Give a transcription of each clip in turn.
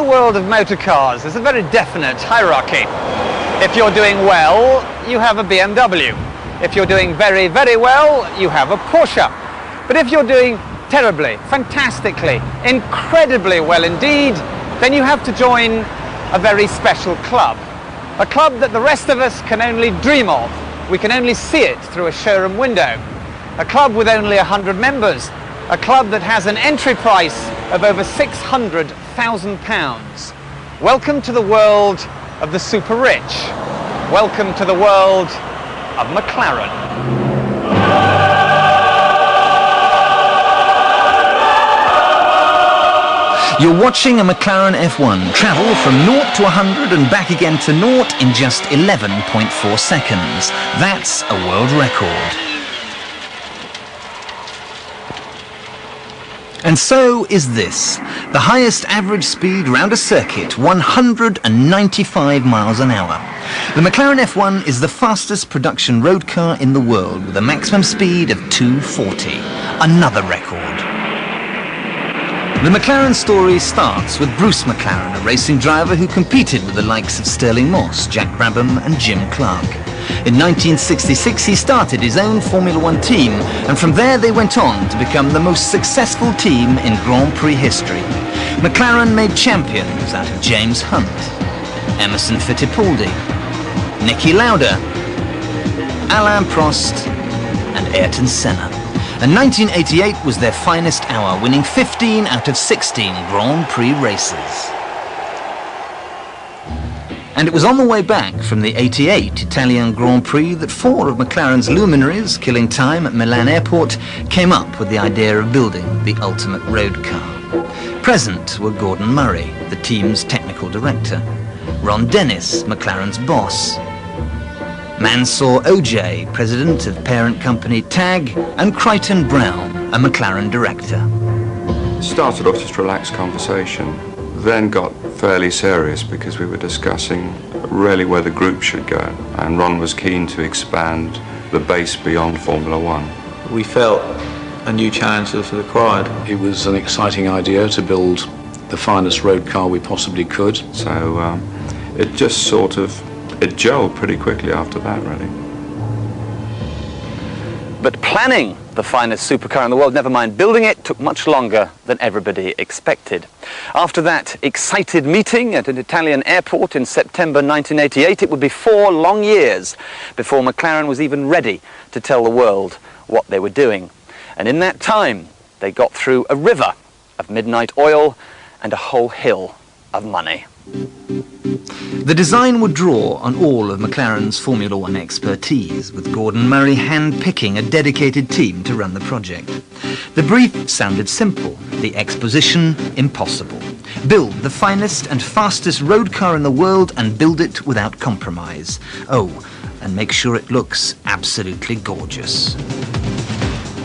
world of motor cars, there's a very definite hierarchy. If you're doing well, you have a BMW. If you're doing very, very well, you have a Porsche. But if you're doing terribly, fantastically, incredibly well indeed, then you have to join a very special club. A club that the rest of us can only dream of. We can only see it through a showroom window. A club with only 100 members. A club that has an entry price of over £600,000. Welcome to the world of the super rich. Welcome to the world of McLaren. You're watching a McLaren F1 travel from 0 to 100 and back again to 0 in just 11.4 seconds. That's a world record. And so is this, the highest average speed round a circuit, 195 miles an hour. The McLaren F1 is the fastest production road car in the world with a maximum speed of 240, another record. The McLaren story starts with Bruce McLaren, a racing driver who competed with the likes of Stirling Moss, Jack Brabham and Jim Clark. In 1966 he started his own Formula One team, and from there they went on to become the most successful team in Grand Prix history. McLaren made champions out of James Hunt, Emerson Fittipaldi, Niki Lauda, Alain Prost and Ayrton Senna. And 1988 was their finest hour, winning 15 out of 16 Grand Prix races. And it was on the way back from the 88 Italian Grand Prix that 4 of McLaren's luminaries, killing time at Milan Airport, came up with the idea of building the ultimate road car. Present were Gordon Murray, the team's technical director, Ron Dennis, McLaren's boss, Mansour Ojay, president of parent company TAG, and Crichton Brown, a McLaren director. It started off just relaxed conversation, then got fairly serious because we were discussing really where the group should go, and Ron was keen to expand the base beyond Formula One. We felt a new challenge was required. It was an exciting idea to build the finest road car we possibly could. So it just sort of it gelled pretty quickly after that, really. But planning the finest supercar in the world, never mind building it, took much longer than everybody expected. After that excited meeting at an Italian airport in September 1988, it would be 4 long years before McLaren was even ready to tell the world what they were doing. And in that time, they got through a river of midnight oil and a whole hill of money. The design would draw on all of McLaren's Formula One expertise, with Gordon Murray hand-picking a dedicated team to run the project. The brief sounded simple, the exposition impossible. Build the finest and fastest road car in the world and build it without compromise. Oh, and make sure it looks absolutely gorgeous.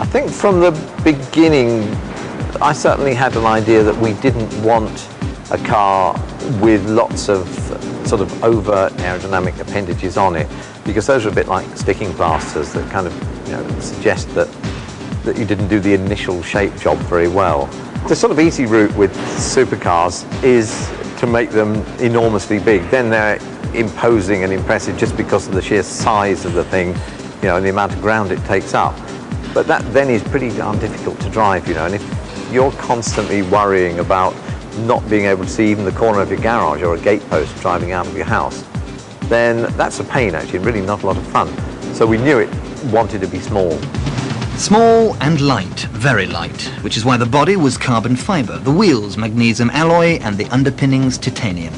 I think from the beginning, I certainly had an idea that we didn't want a car with lots of sort of overt aerodynamic appendages on it, because those are a bit like sticking plasters that kind of, suggest that you didn't do the initial shape job very well. The sort of easy route with supercars is to make them enormously big. Then they're imposing and impressive just because of the sheer size of the thing, and the amount of ground it takes up. But that then is pretty darn difficult to drive, and if you're constantly worrying about not being able to see even the corner of your garage or a gate post driving out of your house, then that's a pain actually, and really not a lot of fun. So we knew it wanted to be small. Small and light, very light, which is why the body was carbon fibre, the wheels magnesium alloy and the underpinnings titanium.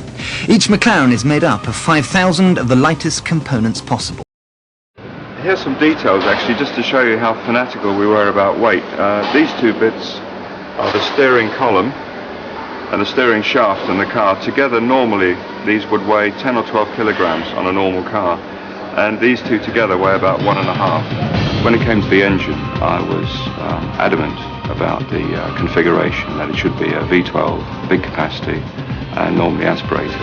Each McLaren is made up of 5,000 of the lightest components possible. Here's some details actually, just to show you how fanatical we were about weight. These 2 bits are the steering column and the steering shaft in the car. Together normally these would weigh 10 or 12 kilograms on a normal car, and these 2 together weigh about 1.5. When it came to the engine, I was adamant about the configuration, that it should be a V12, big capacity and normally aspirated.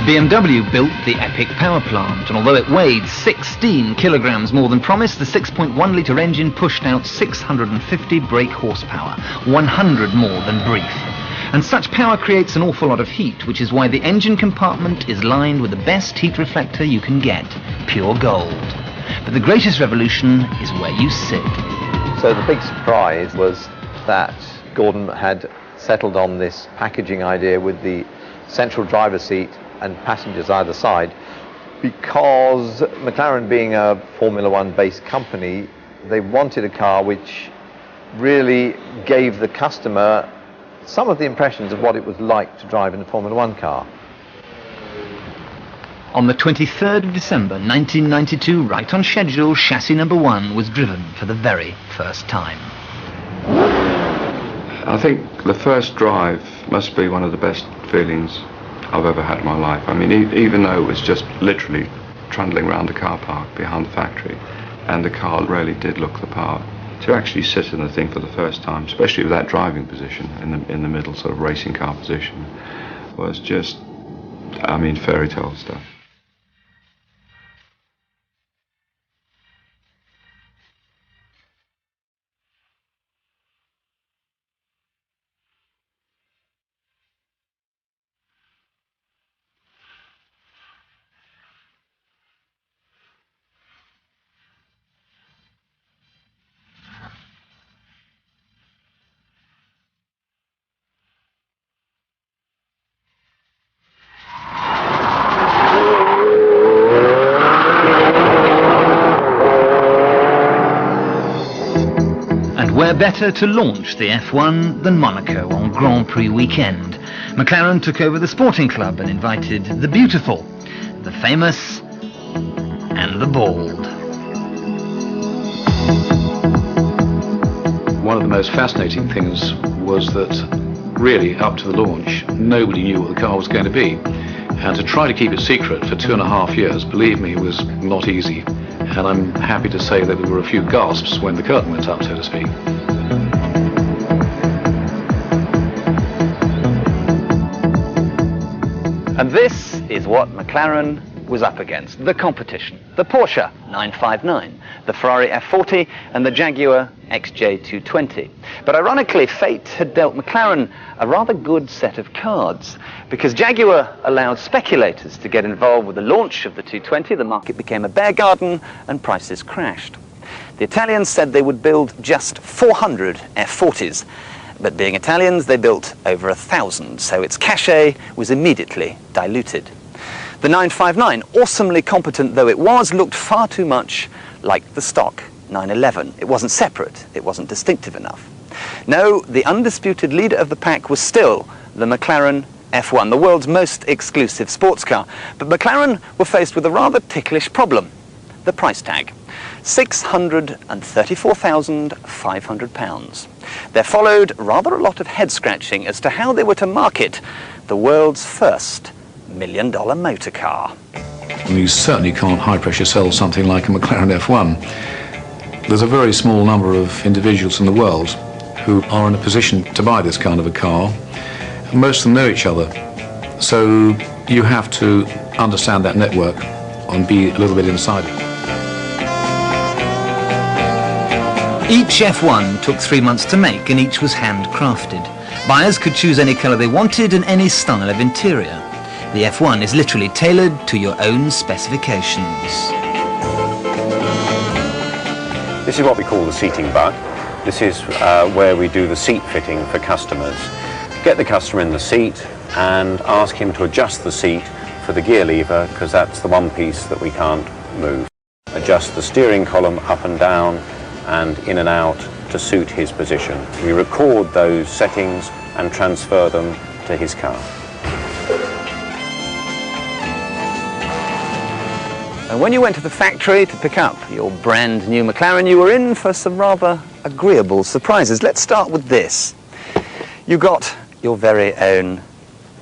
BMW built the epic power plant, and although it weighed 16 kilograms more than promised, the 6.1-litre engine pushed out 650 brake horsepower, 100 more than brief. And such power creates an awful lot of heat, which is why the engine compartment is lined with the best heat reflector you can get, pure gold. But the greatest revolution is where you sit. So the big surprise was that Gordon had settled on this packaging idea with the central driver's seat and passengers either side, because McLaren, being a Formula One based company, they wanted a car which really gave the customer some of the impressions of what it was like to drive in a Formula One car. On the 23rd of December 1992, right on schedule, chassis number 1 was driven for the very first time. I think the first drive must be one of the best feelings I've ever had in my life. I mean, even though it was just literally trundling around the car park behind the factory, and the car really did look the part, to actually sit in the thing for the first time, especially with that driving position in the middle sort of racing car position, was just, I mean, fairy tale stuff. Where better to launch the F1 than Monaco on Grand Prix weekend? McLaren took over the sporting club and invited the beautiful, the famous, and the bald. One of the most fascinating things was that really up to the launch nobody knew what the car was going to be, and to try to keep it secret for 2.5 years, believe me, was not easy. And I'm happy to say that there were a few gasps when the curtain went up, so to speak. And this is what McLaren was up against, the competition. The Porsche 959, the Ferrari F40 and the Jaguar XJ220. But ironically, fate had dealt McLaren a rather good set of cards, because Jaguar allowed speculators to get involved with the launch of the 220, the market became a bear garden and prices crashed. The Italians said they would build just 400 F40s, but being Italians, they built over 1,000, so its cachet was immediately diluted. The 959, awesomely competent though it was, looked far too much like the stock 911. It wasn't separate, it wasn't distinctive enough. No, the undisputed leader of the pack was still the McLaren F1, the world's most exclusive sports car. But McLaren were faced with a rather ticklish problem, the price tag. £634,500. There followed rather a lot of head scratching as to how they were to market the world's first $1 million motor car. You certainly can't high-pressure sell something like a McLaren F1. There's a very small number of individuals in the world who are in a position to buy this kind of a car. Most of them know each other, so you have to understand that network and be a little bit inside it. Each F1 took 3 months to make, and each was handcrafted. Buyers could choose any colour they wanted and any style of interior. The F1 is literally tailored to your own specifications. This is what we call the seating butt. This is where we do the seat fitting for customers. Get the customer in the seat and ask him to adjust the seat for the gear lever, because that's the one piece that we can't move. Adjust the steering column up and down and in and out to suit his position. We record those settings and transfer them to his car. And when you went to the factory to pick up your brand new McLaren, you were in for some rather agreeable surprises. Let's start with this. You got your very own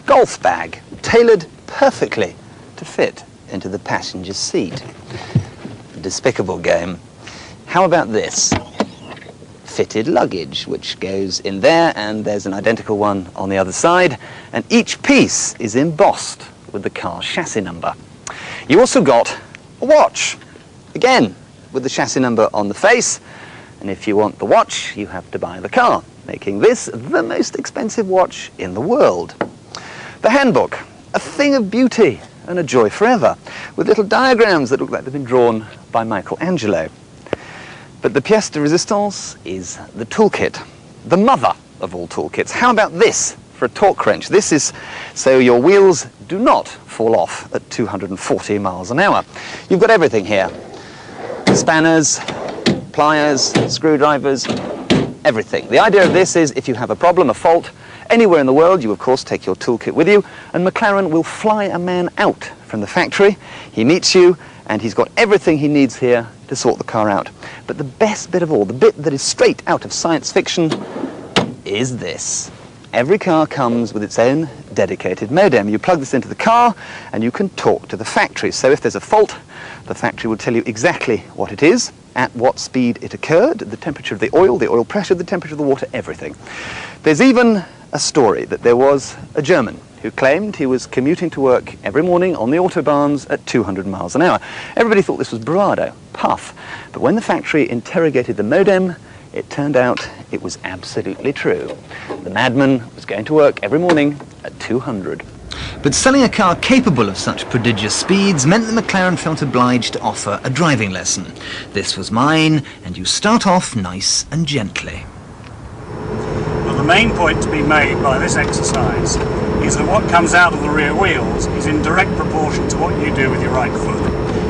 golf bag, tailored perfectly to fit into the passenger seat. A despicable game. How about this? Fitted luggage, which goes in there, and there's an identical one on the other side, and each piece is embossed with the car's chassis number. You also got a watch, again with the chassis number on the face, and if you want the watch you have to buy the car. making this the most expensive watch in the world. The handbook, a thing of beauty and a joy forever, with little diagrams that look like they've been drawn by Michelangelo. But the pièce de résistance is the toolkit, the mother of all toolkits. How about this for a torque wrench? This is so your wheels do not fall off at 240 miles an hour. You've got everything here. Spanners, pliers, screwdrivers, everything. The idea of this is if you have a problem, a fault, anywhere in the world, you of course take your toolkit with you, and McLaren will fly a man out from the factory. He meets you, and he's got everything he needs here to sort the car out. But the best bit of all, the bit that is straight out of science fiction, is this. Every car comes with its own dedicated modem. You plug this into the car and you can talk to the factory. So if there's a fault, the factory will tell you exactly what it is, at what speed it occurred, the temperature of the oil pressure, the temperature of the water, everything. There's even a story that there was a German who claimed he was commuting to work every morning on the autobahns at 200 miles an hour. Everybody thought this was bravado, puff. But when the factory interrogated the modem, it turned out it was absolutely true. The madman was going to work every morning at 200. But selling a car capable of such prodigious speeds meant that McLaren felt obliged to offer a driving lesson. This was mine, and you start off nice and gently. Well, the main point to be made by this exercise is that what comes out of the rear wheels is in direct proportion to what you do with your right foot.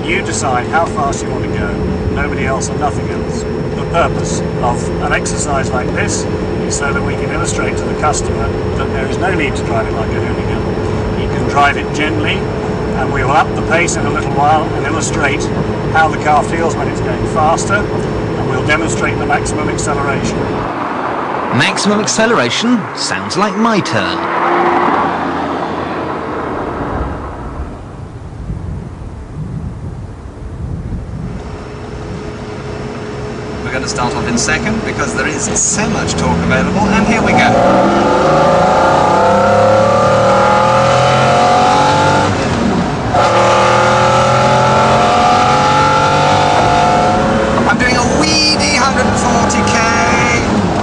You decide how fast you want to go, nobody else and nothing else. The purpose of an exercise like this is so that we can illustrate to the customer that there is no need to drive it like a hooligan. You can drive it gently, and we will up the pace in a little while and illustrate how the car feels when it's going faster, and we'll demonstrate the maximum acceleration. Maximum acceleration sounds like my turn. We're going to start off in second because there is so much torque available, and here we go.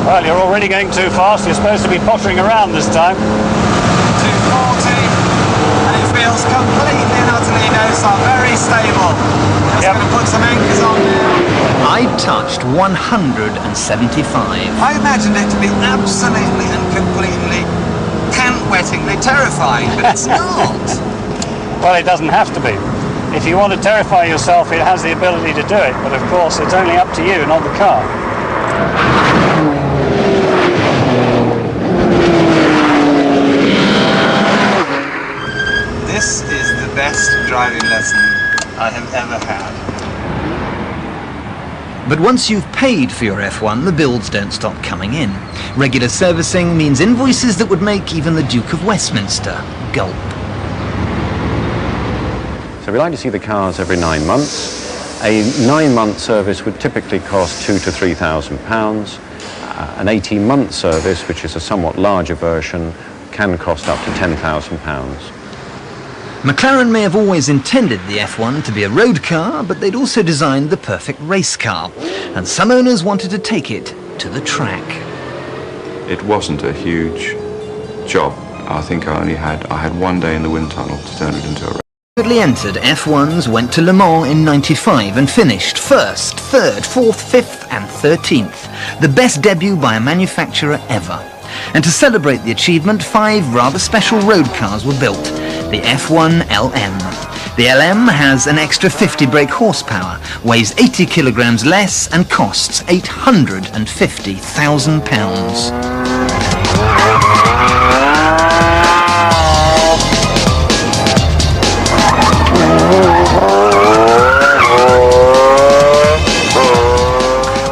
Well, you're already going too fast. You're supposed to be pottering around this time. 240, and it feels completely and utterly docile, very stable. Just going to put some anchors on now. I touched 175. I imagined it to be absolutely and completely pant-wettingly terrifying, but it's not. Well, it doesn't have to be. If you want to terrify yourself, it has the ability to do it, but of course it's only up to you, not the car. This is the best driving lesson I have ever had. But once you've paid for your F1, the builds don't stop coming in. Regular servicing means invoices that would make even the Duke of Westminster gulp. So we like to see the cars every 9 months. A 9-month service would typically cost £2,000 to £3,000. An 18-month service, which is a somewhat larger version, can cost up to £10,000. McLaren may have always intended the F1 to be a road car, but they'd also designed the perfect race car, and some owners wanted to take it to the track. It wasn't a huge job. I think I had one day in the wind tunnel to turn it into a race. Rapidly entered F1s went to Le Mans in '95 and finished 1st, 3rd, 4th, 5th and 13th. The best debut by a manufacturer ever. And to celebrate the achievement, 5 rather special road cars were built. The F1 LM. The LM has an extra 50 brake horsepower, weighs 80 kilograms less and costs £850,000.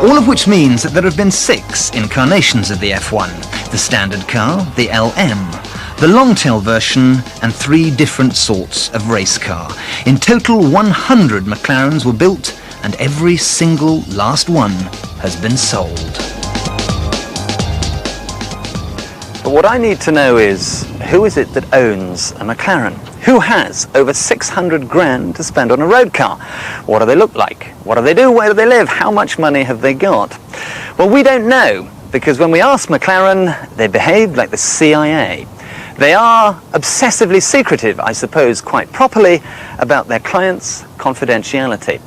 All of which means that there have been 6 incarnations of the F1. The standard car, the LM, the long-tail version, and 3 different sorts of race car. In total, 100 McLarens were built, and every single last one has been sold. But what I need to know is, who is it that owns a McLaren? Who has over 600 grand to spend on a road car? What do they look like? What do they do? Where do they live? How much money have they got? Well, we don't know. because when we asked McLaren, they behaved like the CIA. They are obsessively secretive, I suppose quite properly, about their clients' confidentiality.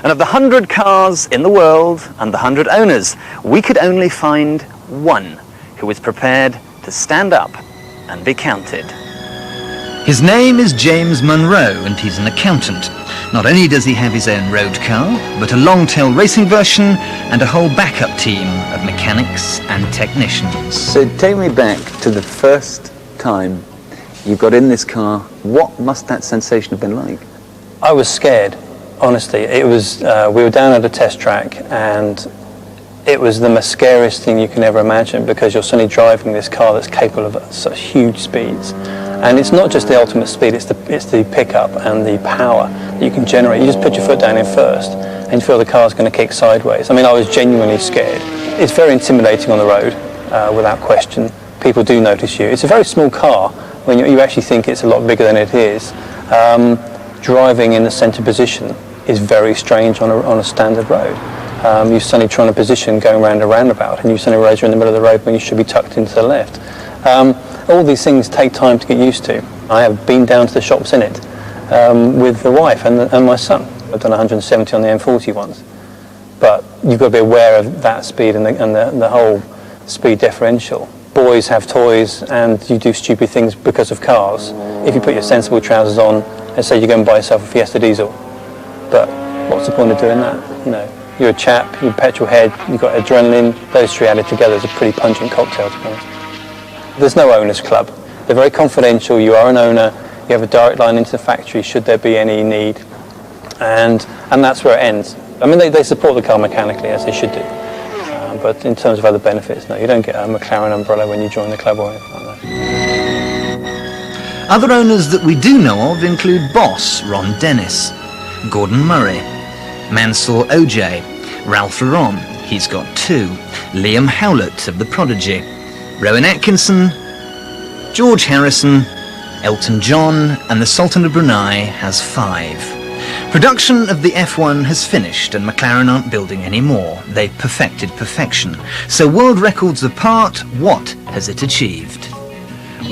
And of the 100 cars in the world and the 100 owners, we could only find one who was prepared to stand up and be counted. His name is James Munro and he's an accountant. Not only does he have his own road car, but a long-tail racing version and a whole backup team of mechanics and technicians. So take me back to the first time you got in this car. What must that sensation have been like? I was scared, honestly. It was, we were down at a test track and it was the most scariest thing you can ever imagine, because you're suddenly driving this car that's capable of such huge speeds. And it's not just the ultimate speed, it's the pickup and the power that you can generate. You just put your foot down in first and you feel the car's going to kick sideways. I mean, I was genuinely scared. It's very intimidating on the road, without question. People do notice you. It's a very small car when you actually think it's a lot bigger than it is. Driving in the centre position is very strange on a standard road. You're suddenly trying to position going around a roundabout and you suddenly realise you're in the middle of the road when you should be tucked into the left. All these things take time to get used to. I have been down to the shops in it with the wife and my son. I've done 170 on the M40 once. But you've got to be aware of that speed and the whole speed differential. Boys have toys and you do stupid things because of cars. If you put your sensible trousers on and say you're going to buy yourself a Fiesta diesel, but what's the point of doing that? You know, you're a chap, you're a petrol head, you've got adrenaline. Those three added together is a pretty pungent cocktail, to be honest. There's no owners club. They're very confidential. You are an owner. You have a direct line into the factory should there be any need, and that's where it ends. I mean, they support the car mechanically, as they should do, but in terms of other benefits, no, you don't get a McLaren umbrella when you join the club or anything like that. Other owners that we do know of include Boss Ron Dennis, Gordon Murray, Mansour OJ, Ralph Lauren, he's got 2, Liam Howlett of The Prodigy, Rowan Atkinson, George Harrison, Elton John, and the Sultan of Brunei has 5. Production of the F1 has finished and McLaren aren't building any more. They've perfected perfection. So world records apart, what has it achieved?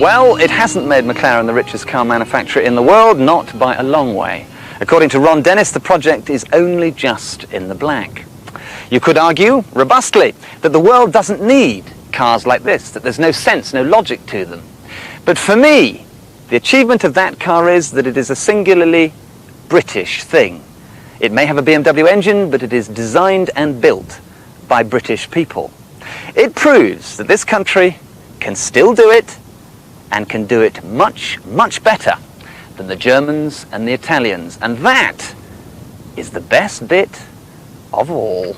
Well, it hasn't made McLaren the richest car manufacturer in the world, not by a long way. According to Ron Dennis, the project is only just in the black. You could argue, robustly, that the world doesn't need cars like this, that there's no sense, no logic to them. But for me, the achievement of that car is that it is a singularly British thing. It may have a BMW engine, but it is designed and built by British people. It proves that this country can still do it, and can do it much, much better than the Germans and the Italians. And that is the best bit of all.